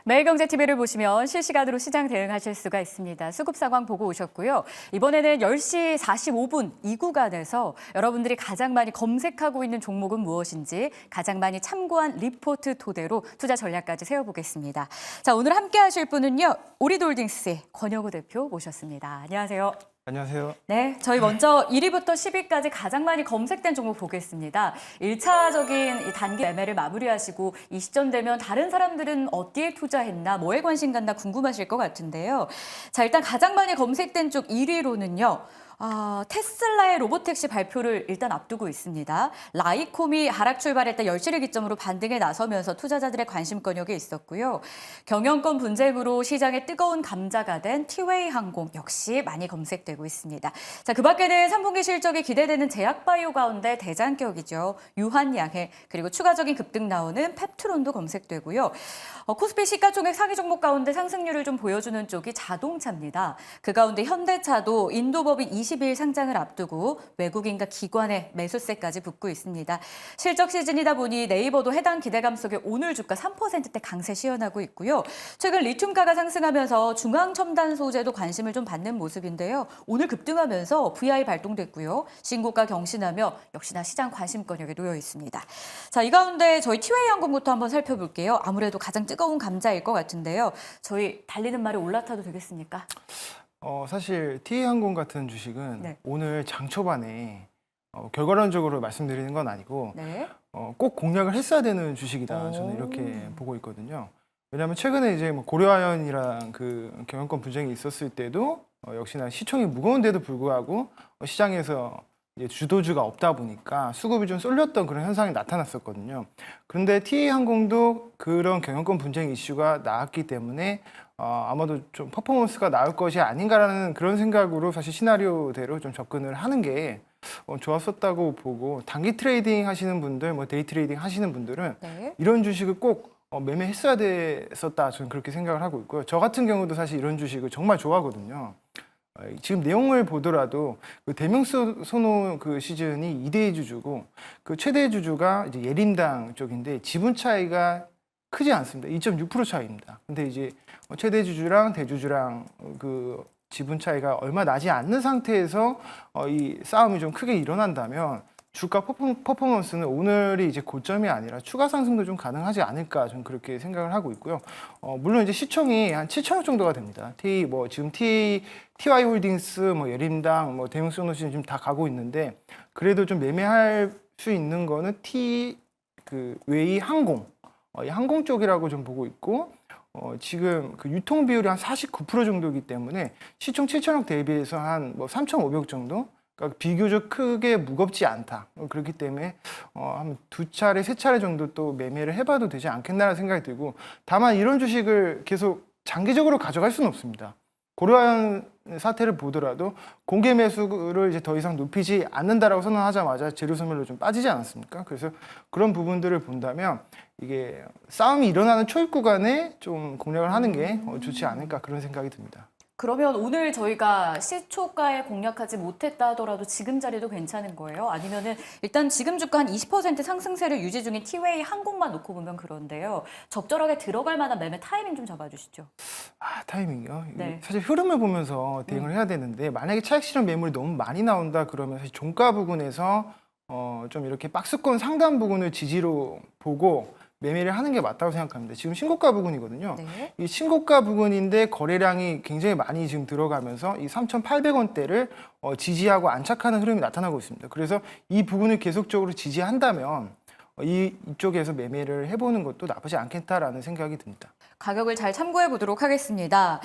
매일경제TV를 보시면 실시간으로 시장 대응하실 수가 있습니다. 수급 상황 보고 오셨고요. 이번에는 10시 45분 이 구간에서 여러분들이 가장 많이 검색하고 있는 종목은 무엇인지 가장 많이 참고한 리포트 토대로 투자 전략까지 세워보겠습니다. 자, 오늘 함께 하실 분은요. 오리드홀딩스의 권영우 대표 모셨습니다. 안녕하세요. 안녕하세요. 네, 저희 먼저 1위부터 10위까지 가장 많이 검색된 종목 보겠습니다. 1차적인 이 단기 매매를 마무리하시고 이 시점 되면 다른 사람들은 어디에 투자했나, 뭐에 관심 갖나 궁금하실 것 같은데요. 자, 일단 가장 많이 검색된 쪽 1위로는요. 테슬라의 로보택시 발표를 일단 앞두고 있습니다. 라이콤이 하락 출발했다 10시를 기점으로 반등에 나서면서 투자자들의 관심권 여기에 있었고요. 경영권 분쟁으로 시장에 뜨거운 감자가 된 티웨이 항공 역시 많이 검색되고 있습니다. 자, 그 밖에는 3분기 실적이 기대되는 제약바이오 가운데 대장격이죠. 유한양해 그리고 추가적인 급등 나오는 펩트론도 검색되고요. 코스피 시가총액 상위 종목 가운데 상승률을 좀 보여주는 쪽이 자동차입니다. 그 가운데 현대차도 인도법인 20일 상장을 앞두고 외국인과 기관의 매수세까지 붙고 있습니다. 실적 시즌이다 보니 네이버도 해당 기대감 속에 오늘 주가 3%대 강세 시현하고 있고요. 최근 리튬가가 상승하면서 중앙첨단 소재도 관심을 좀 받는 모습인데요. 오늘 급등하면서 VI 발동됐고요. 신고가 경신하며 역시나 시장 관심권역에 놓여 있습니다. 자, 이 가운데 저희 티웨이 항공부터 한번 살펴볼게요. 아무래도 가장 뜨거운 감자일 것 같은데요. 저희 달리는 말에 올라타도 되겠습니까? 사실 티웨이항공 같은 주식은 네. 오늘 장 초반에 결과론적으로 말씀드리는 건 아니고 네. 꼭 공략을 했어야 되는 주식이다. 저는 이렇게 보고 있거든요. 왜냐하면 최근에 이제 뭐 고려아연이랑 그 경영권 분쟁이 있었을 때도 역시나 시총이 무거운데도 불구하고 시장에서 이제 주도주가 없다 보니까 수급이 좀 쏠렸던 그런 현상이 나타났었거든요. 그런데 티웨이항공도 그런 경영권 분쟁 이슈가 나왔기 때문에 아마도 좀 퍼포먼스가 나올 것이 아닌가라는 그런 생각으로 사실 시나리오대로 좀 접근을 하는 게 좋았었다고 보고, 단기 트레이딩 하시는 분들, 뭐 데이 트레이딩 하시는 분들은 네. 이런 주식을 꼭 매매했어야 됐었다, 저는 그렇게 생각을 하고 있고요. 저 같은 경우도 사실 이런 주식을 정말 좋아하거든요. 지금 내용을 보더라도 그 대명소노 그 시즌이 2대 주주고 그 최대 주주가 이제 예림당 쪽인데 지분 차이가 크지 않습니다. 2.6% 차이입니다. 근데 이제 최대 주주랑 대주주랑 그 지분 차이가 얼마 나지 않는 상태에서 이 싸움이 좀 크게 일어난다면 주가 퍼포먼스는 오늘이 이제 고점이 아니라 추가 상승도 좀 가능하지 않을까, 저는 그렇게 생각을 하고 있고요. 물론 이제 시총이 한 7천억 정도가 됩니다. 지금 TY 홀딩스, 뭐 예림당, 뭐 대명소노신 지금 다 가고 있는데, 그래도 좀 매매할 수 있는 거는 웨이 항공, 이 항공 쪽이라고 좀 보고 있고, 지금 그 유통 비율이 한 49% 정도이기 때문에 시총 7천억 대비해서 한 뭐 3,500억 정도? 그러니까 비교적 크게 무겁지 않다. 그렇기 때문에 한 2차례, 3차례 정도 또 매매를 해봐도 되지 않겠나라는 생각이 들고, 다만 이런 주식을 계속 장기적으로 가져갈 수는 없습니다. 고려아연 사태를 보더라도 공개 매수를 이제 더 이상 높이지 않는다라고 선언하자마자 재료 소멸로 좀 빠지지 않았습니까? 그래서 그런 부분들을 본다면 이게 싸움이 일어나는 초입 구간에 좀 공략을 하는 게 좋지 않을까, 그런 생각이 듭니다. 그러면 오늘 저희가 시초가에 공략하지 못했다 하더라도 지금 자리도 괜찮은 거예요? 아니면은 일단 지금 주가 한 20% 상승세를 유지 중인 티웨이 항공만 놓고 보면 그런데요. 적절하게 들어갈 만한 매매 타이밍 좀 잡아주시죠. 타이밍이요? 네. 사실 흐름을 보면서 대응을 해야 되는데, 만약에 차익 실현 매물이 너무 많이 나온다 그러면 사실 종가 부근에서 좀 이렇게 박스권 상단 부근을 지지로 보고 매매를 하는 게 맞다고 생각합니다. 지금 신고가 부근이거든요. 네. 이 신고가 부근인데 거래량이 굉장히 많이 지금 들어가면서 이 3,800원대를 지지하고 안착하는 흐름이 나타나고 있습니다. 그래서 이 부분을 계속적으로 지지한다면 이쪽에서 매매를 해보는 것도 나쁘지 않겠다라는 생각이 듭니다. 가격을 잘 참고해 보도록 하겠습니다.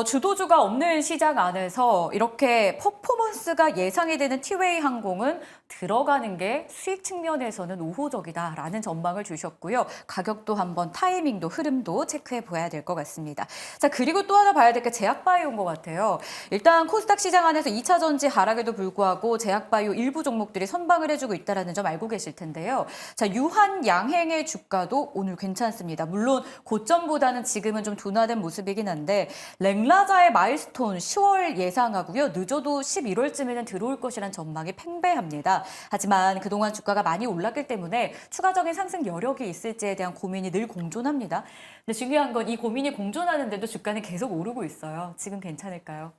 주도주가 없는 시장 안에서 이렇게 퍼포먼스가 예상이 되는 티웨이 항공은 들어가는 게 수익 측면에서는 우호적이다라는 전망을 주셨고요. 가격도 한번 타이밍도 흐름도 체크해 보아야 될 것 같습니다. 자, 그리고 또 하나 봐야 될 게 제약바이오인 것 같아요. 일단 코스닥 시장 안에서 2차 전지 하락에도 불구하고 제약바이오 일부 종목들이 선방을 해주고 있다는 점 알고 계실 텐데요. 자, 유한 양행의 주가도 오늘 괜찮습니다. 물론 고점보다는 지금은 좀 둔화된 모습이긴 한데 랭라자의 마일스톤 10월 예상하고요. 늦어도 11월쯤에는 들어올 것이란 전망이 팽배합니다. 하지만 그동안 주가가 많이 올랐기 때문에 추가적인 상승 여력이 있을지에 대한 고민이 늘 공존합니다. 근데 중요한 건 이 고민이 공존하는데도 주가는 계속 오르고 있어요. 지금 괜찮을까요?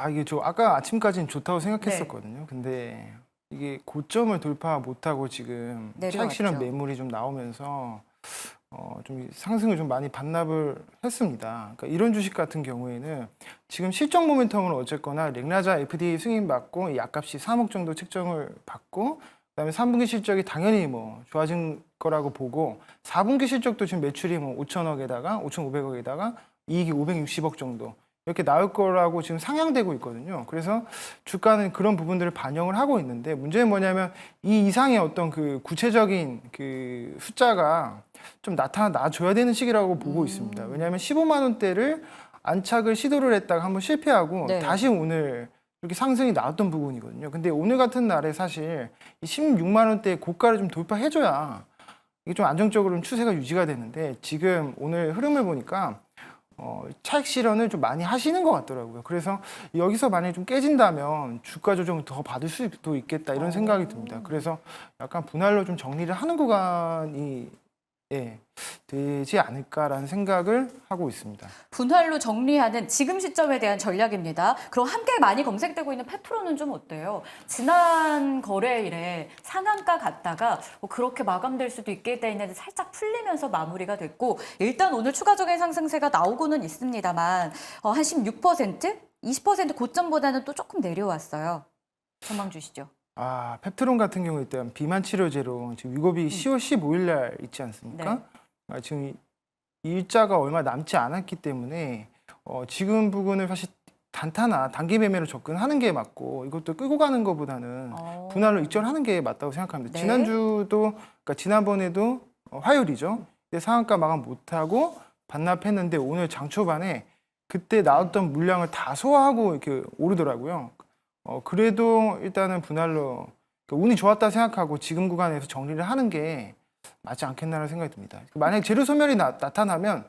이게 저 아까 아침까지는 좋다고 생각했었거든요. 근데 이게 고점을 돌파 못하고 지금 차익 내려왔죠. 실현 매물이 좀 나오면서 좀 상승을 좀 많이 반납을 했습니다. 그러니까 이런 주식 같은 경우에는 지금 실적 모멘텀으로 어쨌거나 랭라자 FDA 승인 받고 이 약값이 3억 정도 책정을 받고 그다음에 3분기 실적이 당연히 뭐 좋아진 거라고 보고 4분기 실적도 지금 매출이 뭐 5천억에다가 5,500억에다가 이익이 560억 정도 이렇게 나올 거라고 지금 상향되고 있거든요. 그래서 주가는 그런 부분들을 반영을 하고 있는데 문제는 뭐냐면 이 이상의 어떤 그 구체적인 그 숫자가 좀 나타나줘야 되는 시기라고 보고 있습니다. 왜냐하면 15만 원대를 안착을 시도를 했다가 한번 실패하고 네. 다시 오늘 이렇게 상승이 나왔던 부분이거든요. 근데 오늘 같은 날에 사실 이 16만 원대 고가를 좀 돌파해줘야 이게 좀 안정적으로 추세가 유지가 되는데 지금 오늘 흐름을 보니까 차익 실현을 좀 많이 하시는 것 같더라고요. 그래서 여기서 만약에 좀 깨진다면 주가 조정을 더 받을 수도 있겠다 이런 생각이 듭니다. 그래서 약간 분할로 좀 정리를 하는 구간이 되지 않을까라는 생각을 하고 있습니다. 분할로 정리하는 지금 시점에 대한 전략입니다. 그럼 함께 많이 검색되고 있는 페트로는 좀 어때요? 지난 거래일에 상한가 갔다가 뭐 그렇게 마감될 수도 있겠다 했는데 살짝 풀리면서 마무리가 됐고 일단 오늘 추가적인 상승세가 나오고는 있습니다만 한 16%, 20% 고점보다는 또 조금 내려왔어요. 전망 주시죠. 펩트론 같은 경우에 일단 비만 치료제로 지금 위고비 10월 15일 날 있지 않습니까? 지금 이 일자가 얼마 남지 않았기 때문에 지금 부분을 사실 단기 매매로 접근하는 게 맞고 이것도 끌고 가는 것보다는 분할로 익절하는 게 맞다고 생각합니다. 네. 지난주도 그러니까 지난번에도 화요일이죠. 근데 상한가 마감 못하고 반납했는데 오늘 장 초반에 그때 나왔던 물량을 다 소화하고 이렇게 오르더라고요. 그래도 일단은 분할로 그러니까 운이 좋았다 생각하고 지금 구간에서 정리를 하는 게 맞지 않겠나라는 생각이 듭니다. 만약 재료 소멸이 나타나면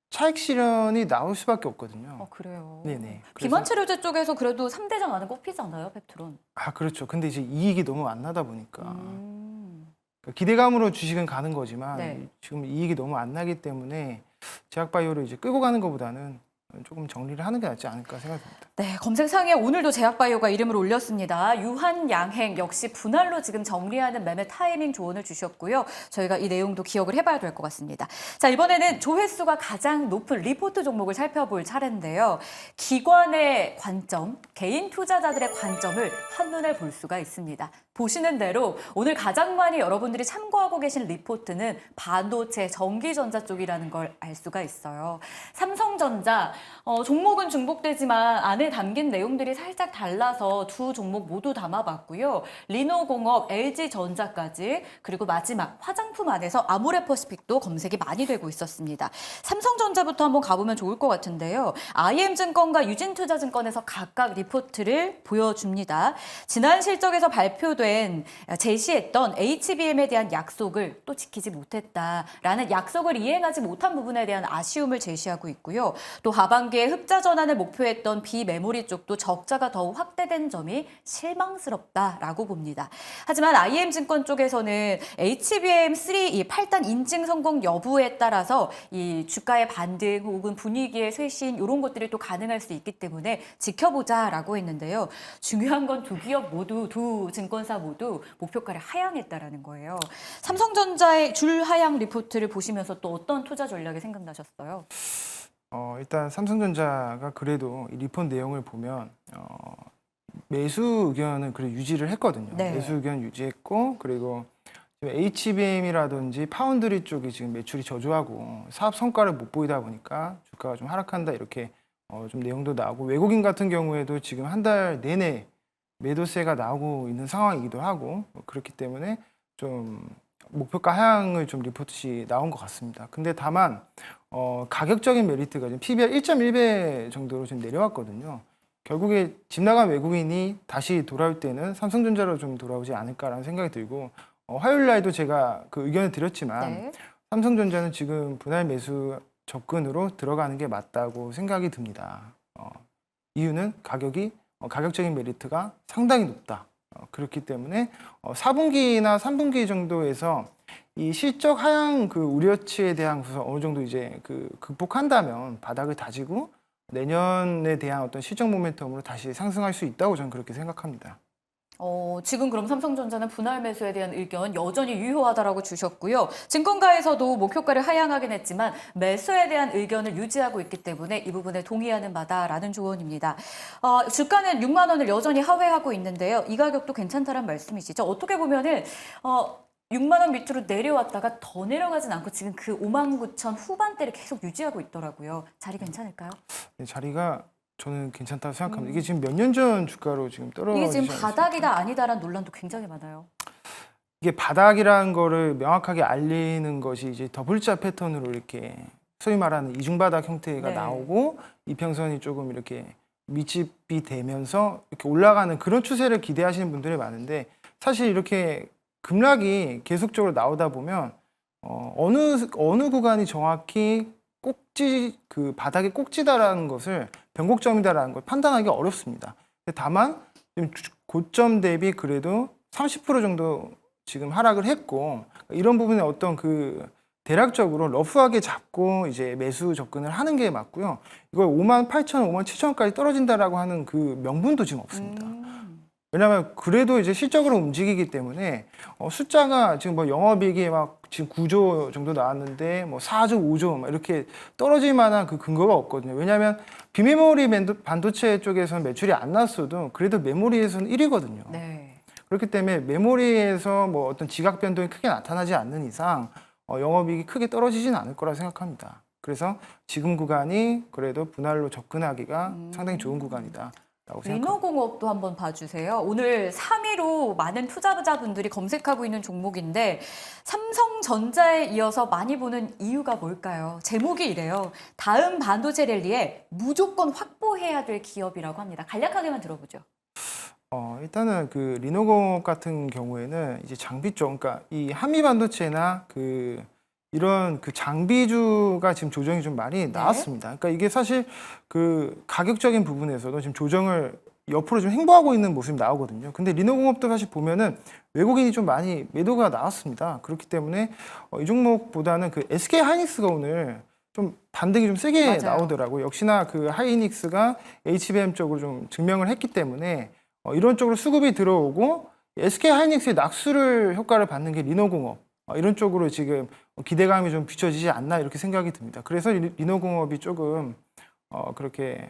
차익 실현이 나올 수밖에 없거든요. 그래요. 네네. 비만 치료제 쪽에서 그래도 3대장 안에 꼽히잖아요, 펩트론. 그렇죠. 근데 이제 이익이 너무 안 나다 보니까 그러니까 기대감으로 주식은 가는 거지만 지금 이익이 너무 안 나기 때문에 제약바이오를 이제 끌고 가는 것보다는 조금 정리를 하는 게 낫지 않을까 생각됩니다. 네, 검색상에 오늘도 제약바이오가 이름을 올렸습니다. 유한 양행 역시 분할로 지금 정리하는 매매 타이밍 조언을 주셨고요. 저희가 이 내용도 기억을 해봐야 될 것 같습니다. 자, 이번에는 조회수가 가장 높은 리포트 종목을 살펴볼 차례인데요. 기관의 관점, 개인 투자자들의 관점을 한눈에 볼 수가 있습니다. 보시는 대로 오늘 가장 많이 여러분들이 참고하고 계신 리포트는 반도체, 전기전자 쪽이라는 걸 알 수가 있어요. 삼성전자, 종목은 중복되지만 안에 담긴 내용들이 살짝 달라서 두 종목 모두 담아봤고요. 리노공업, LG전자까지 그리고 마지막 화장품 안에서 아모레퍼시픽도 검색이 많이 되고 있었습니다. 삼성전자부터 한번 가보면 좋을 것 같은데요. IM증권과 유진투자증권에서 각각 리포트를 보여줍니다. 지난 실적에서 발표된 제시했던 HBM에 대한 약속을 또 지키지 못했다라는 약속을 이행하지 못한 부분에 대한 아쉬움을 제시하고 있고요. 또 하반기에 흑자 전환을 목표했던 비메모리 쪽도 적자가 더욱 확대된 점이 실망스럽다라고 봅니다. 하지만 IM증권 쪽에서는 HBM3 이 8단 인증 성공 여부에 따라서 이 주가의 반등 혹은 분위기의 쇄신 이런 것들이 또 가능할 수 있기 때문에 지켜보자라고 했는데요. 중요한 건 두 기업 모두, 두 증권사 모두 목표가를 하향했다라는 거예요. 삼성전자의 줄 하향 리포트를 보시면서 또 어떤 투자 전략이 생각나셨어요? 일단 삼성전자가 그래도 이 리포트 내용을 보면 매수 의견을 그래 유지를 했거든요. 매수 의견 유지했고 그리고 HBM이라든지 파운드리 쪽이 지금 매출이 저조하고 사업 성과를 못 보이다 보니까 주가가 좀 하락한다 이렇게 좀 내용도 나오고 외국인 같은 경우에도 지금 한 달 내내 매도세가 나오고 있는 상황이기도 하고 그렇기 때문에 좀 목표가 하향을 좀 리포트시 나온 것 같습니다. 근데 다만 가격적인 메리트가 지금 PBR 1.1배 정도로 좀 내려왔거든요. 결국에 집 나간 외국인이 다시 돌아올 때는 삼성전자로 좀 돌아오지 않을까라는 생각이 들고 화요일 날도 제가 그 의견을 드렸지만 네. 삼성전자는 지금 분할 매수 접근으로 들어가는 게 맞다고 생각이 듭니다. 이유는 가격적인 메리트가 상당히 높다. 그렇기 때문에 4분기나 3분기 정도에서 이 실적 하향 그 우려치에 대한 것을 어느 정도 이제 그 극복한다면 바닥을 다지고 내년에 대한 어떤 실적 모멘텀으로 다시 상승할 수 있다고 저는 그렇게 생각합니다. 지금 그럼 삼성전자는 분할 매수에 대한 의견 여전히 유효하다라고 주셨고요. 증권가에서도 목표가를 하향하긴 했지만 매수에 대한 의견을 유지하고 있기 때문에 이 부분에 동의하는 바다라는 조언입니다. 주가는 6만 원을 여전히 하회하고 있는데요. 이 가격도 괜찮다란 말씀이시죠? 어떻게 보면은 6만 원 밑으로 내려왔다가 더 내려가진 않고 지금 그 5만 9천 후반대를 계속 유지하고 있더라고요. 자리 괜찮을까요? 네, 자리가 저는 괜찮다고 생각합니다. 이게 지금 몇 년 전 주가로 지금 떨어지지 이게 지금 않습니까? 바닥이다 아니다라는 논란도 굉장히 많아요. 이게 바닥이라는 거를 명확하게 알리는 것이 이제 더블자 패턴으로 이렇게 소위 말하는 이중바닥 형태가 네. 나오고 이평선이 조금 이렇게 밀집이 되면서 이렇게 올라가는 그런 추세를 기대하시는 분들이 많은데 사실 이렇게 급락이 계속적으로 나오다 보면 어느 구간이 정확히 꼭지 그 바닥의 꼭지다라는 것을 변곡점이다라는 걸 판단하기 어렵습니다. 다만 지금 고점 대비 그래도 30% 정도 지금 하락을 했고 이런 부분에 어떤 그 대략적으로 러프하게 잡고 이제 매수 접근을 하는 게 맞고요. 이걸 5만 8천 원, 5만 7천 원까지 떨어진다라고 하는 그 명분도 지금 없습니다. 왜냐하면 그래도 이제 실적으로 움직이기 때문에 숫자가 지금 뭐 영업이익이 막 지금 9조 정도 나왔는데 뭐 4조, 5조 막 이렇게 떨어질 만한 그 근거가 없거든요. 왜냐하면 비메모리 반도체 쪽에서는 매출이 안 나왔어도 그래도 메모리에서는 1위거든요. 네. 그렇기 때문에 메모리에서 뭐 어떤 지각 변동이 크게 나타나지 않는 이상 영업이익이 크게 떨어지지는 않을 거라 생각합니다. 그래서 지금 구간이 그래도 분할로 접근하기가 상당히 좋은 구간이다. 리노공업도 한번 봐주세요. 오늘 3위로 많은 투자자분들이 검색하고 있는 종목인데 삼성전자에 이어서 많이 보는 이유가 뭘까요? 제목이 이래요. 다음 반도체 랠리에 무조건 확보해야 될 기업이라고 합니다. 간략하게만 들어보죠. 일단은 그 리노공업 같은 경우에는 이제 장비 쪽, 그러니까 이 한미 반도체나 이런 그 장비주가 지금 조정이 좀 많이 나왔습니다. 그러니까 이게 사실 그 가격적인 부분에서도 지금 조정을 옆으로 좀 횡보하고 있는 모습이 나오거든요. 근데 리노공업도 사실 보면은 외국인이 좀 많이 매도가 나왔습니다. 그렇기 때문에 이 종목보다는 그 SK 하이닉스가 오늘 좀 반등이 좀 세게 맞아요. 나오더라고요. 역시나 그 하이닉스가 HBM 쪽으로 좀 증명을 했기 때문에 이런 쪽으로 수급이 들어오고 SK 하이닉스의 낙수를 효과를 받는 게 리노공업. 이런 쪽으로 지금 기대감이 좀 비춰지지 않나 이렇게 생각이 듭니다. 그래서 리노공업이 조금 그렇게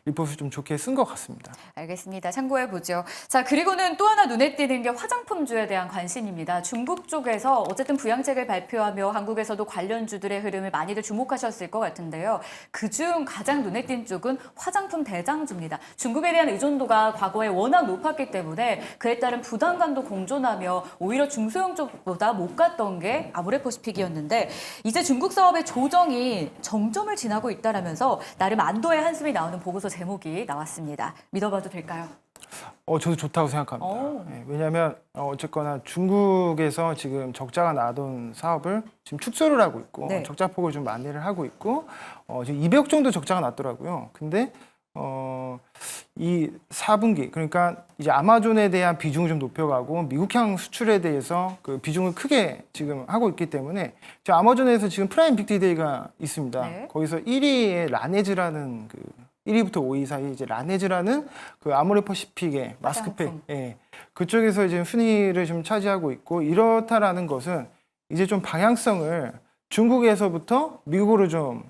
리포트 좀 좋게 쓴 것 같습니다. 알겠습니다. 참고해 보죠. 자, 그리고는 또 하나 눈에 띄는 게 화장품주에 대한 관심입니다. 중국 쪽에서 어쨌든 부양책을 발표하며 한국에서도 관련주들의 흐름을 많이들 주목하셨을 것 같은데요. 그중 가장 눈에 띈 쪽은 화장품 대장주입니다. 중국에 대한 의존도가 과거에 워낙 높았기 때문에 그에 따른 부담감도 공존하며 오히려 중소형 쪽보다 못 갔던 게 아모레퍼시픽이었는데 이제 중국 사업의 조정이 정점을 지나고 있다라면서 나름 안도의 한숨이 나오는 보고서 제목이 나왔습니다. 믿어봐도 될까요? 저도 좋다고 생각합니다. 네, 왜냐하면 어쨌거나 중국에서 지금 적자가 나던 사업을 지금 축소를 하고 있고 네. 적자폭을 좀 만회를 하고 있고 지금 200억 정도 적자가 났더라고요. 근데 이 4분기 그러니까 이제 아마존에 대한 비중을 좀 높여가고 미국향 수출에 대해서 그 비중을 크게 지금 하고 있기 때문에 지금 아마존에서 지금 프라임 빅디데이가 있습니다. 네. 거기서 1위에 라네즈라는 1위부터 5위 사이 이제 라네즈라는 그 아모레퍼시픽의 마스크팩, 예, 그쪽에서 지금 순위를 좀 차지하고 있고 이렇다라는 것은 이제 좀 방향성을 중국에서부터 미국으로 좀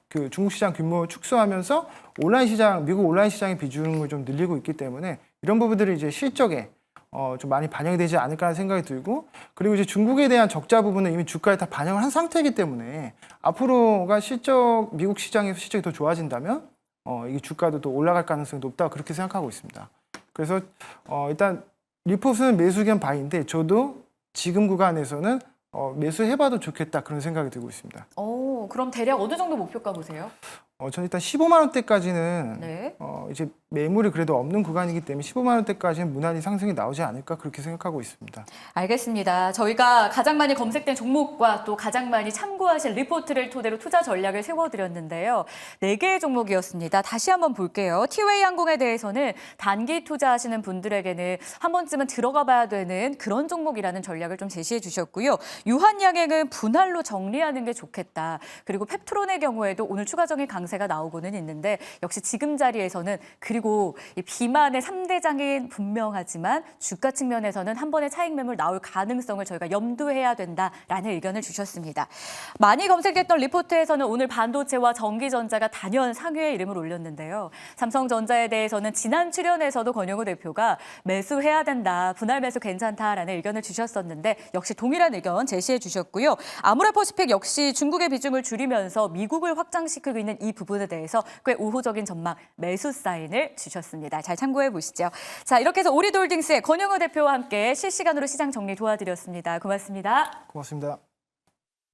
그 중국 시장 규모 축소하면서 온라인 시장, 미국 온라인 시장의 비중을 좀 늘리고 있기 때문에 이런 부분들이 이제 실적에 좀 많이 반영이 되지 않을까라는 생각이 들고 그리고 이제 중국에 대한 적자 부분은 이미 주가에 다 반영을 한 상태이기 때문에 앞으로가 미국 시장에서 실적이 더 좋아진다면 이게 주가도 또 올라갈 가능성이 높다 그렇게 생각하고 있습니다. 그래서 일단 리포트는 매수 견 바인데 저도 지금 구간에서는 매수해봐도 좋겠다 그런 생각이 들고 있습니다. 그럼 대략 어느 정도 목표가 보세요? 저는 일단 15만 원대까지는 네. 이제 매물이 그래도 없는 구간이기 때문에 15만 원대까지는 무난히 상승이 나오지 않을까 그렇게 생각하고 있습니다. 알겠습니다. 저희가 가장 많이 검색된 종목과 또 가장 많이 참고하실 리포트를 토대로 투자 전략을 세워드렸는데요. 4개의 종목이었습니다. 다시 한번 볼게요. 티웨이 항공에 대해서는 단기 투자하시는 분들에게는 한 번쯤은 들어가 봐야 되는 그런 종목이라는 전략을 좀 제시해 주셨고요. 유한양행은 분할로 정리하는 게 좋겠다. 그리고 펩트론의 경우에도 오늘 추가적인 강세가 나오고는 있는데 역시 지금 자리에서는 그리고 이 비만의 3대장인 분명하지만 주가 측면에서는 한 번의 차익 매물 나올 가능성을 저희가 염두해야 된다라는 의견을 주셨습니다. 많이 검색됐던 리포트에서는 오늘 반도체와 전기전자가 단연 상위에 이름을 올렸는데요. 삼성전자에 대해서는 지난 출연에서도 권영우 대표가 매수해야 된다, 분할 매수 괜찮다라는 의견을 주셨었는데 역시 동일한 의견 제시해 주셨고요. 아모레퍼시픽 역시 중국의 비중을 줄이면서 미국을 확장시키고 있는 이 부분에 대해서 꽤 우호적인 전망, 매수 사인을 주셨습니다. 잘 참고해 보시죠. 자, 이렇게 해서 오리드홀딩스의 권영우 대표와 함께 실시간으로 시장 정리 도와드렸습니다. 고맙습니다. 고맙습니다.